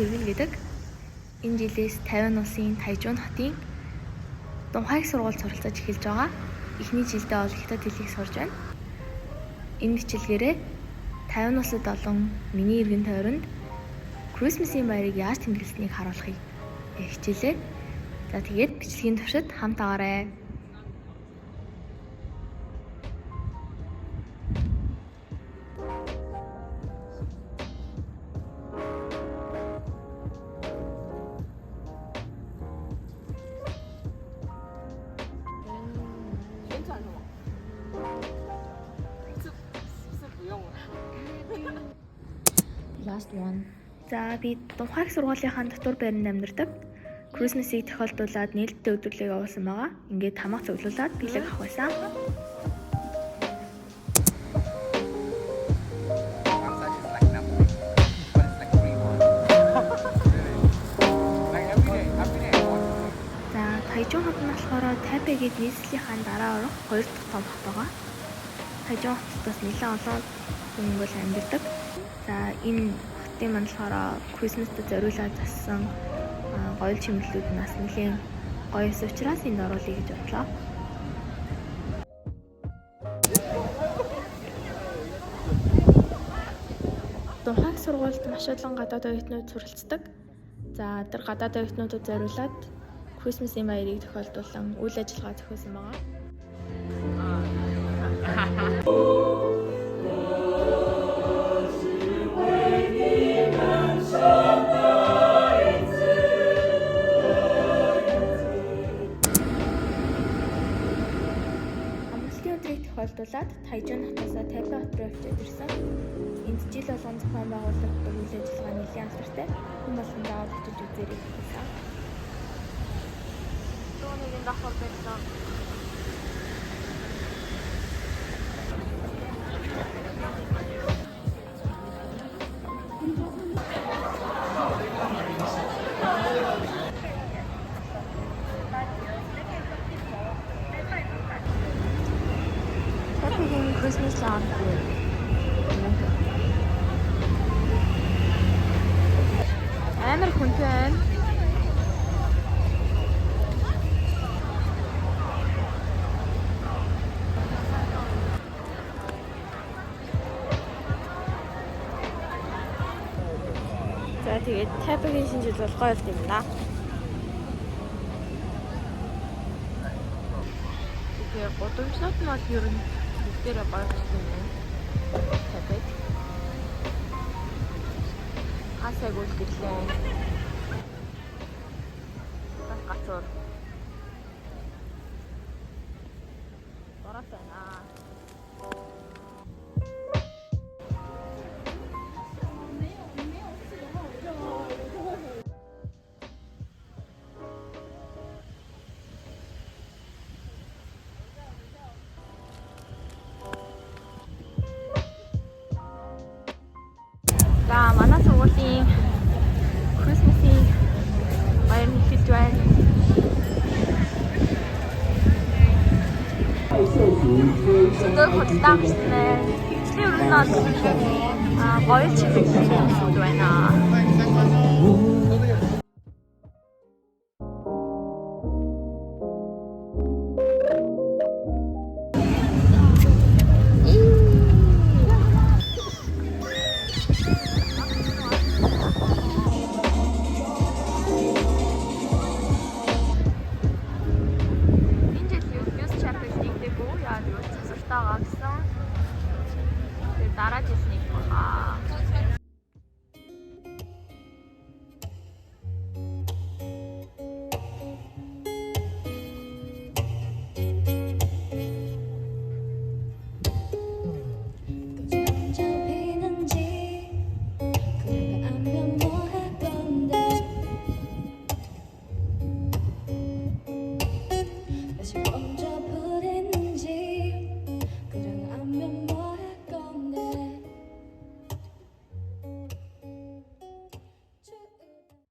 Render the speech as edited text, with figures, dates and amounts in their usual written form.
Тэрвэл гэдэг. Энэ жилээс Тайвань улсын Тайжун хотын Дунхайг сургууль суралцаж эхэлж байгаа. Эхний жилдээ бол хятад хэлийг сурж байна. Энэ хичээлгээрээ Тайвань улсад олон миний эргэн тойронд Крисмсийн баярыг яаж тэмдэглэснийг харуулахыг хичээлээ. За тэгээд бичлэгийн туршид хамт агаарай. Last one. За би Дунхайг сургуулийнхаа дотор байранд амьдардаг. Крисмсийг тохиолдуулаад нээлттэй өдрөлөг явуулсан байгаа. Ингээд хамаах цуглуулад бэлэг авах байсан. За Тайжун хот нь болохоор Тайпей гээд нийслэлийнхаа дараа орох 2 дахь том хот байгаа. Тайжун хотод бас нэлээд олон хүн бол амьдардаг. За энэ хотын маань болохоор Крисмстэй зориулаад зассан гоёл чимэглэлүүд нас нэлээд гоё ус учраас энд оруулъя гэж бодлоо. Дунхайг сургуульд маш олон гадаад оюутнууд суралцдаг. За тэр гадаад оюутнуудад зориулаад Крисмсийн баярыг тохиолдуулан үйл ажиллагаа зохиосон байгаа. Тохиолдуулаад Тайжун хотоосоо Тайпей хот руу явж ирсэн. Энд жил болгон зохион байгуулагддаг үйл ажиллагаа нэлээд алдартай. Хүн болгон даваад очиж үзээрэй гэсэн. Тооны давхар байсан. Christmas sound good. Амар хүнтэй байна. За тэгээд Тайпейгийн шинэ жил бол гоё болт юм да. Тэгээд гудамжнууд нь бол ер нь бүгдээрээ гоё болсон юм. Тайпей. Хасаг үлдэрлээ. Гацуур. Бараатай наа. За манай сургуулийн Крисмсийн баяр эхэлж байна. Зөв хөдөлгөөн хийснэ. Хичнээн өрнө гоё чимэглэл байна. Дараа жилийн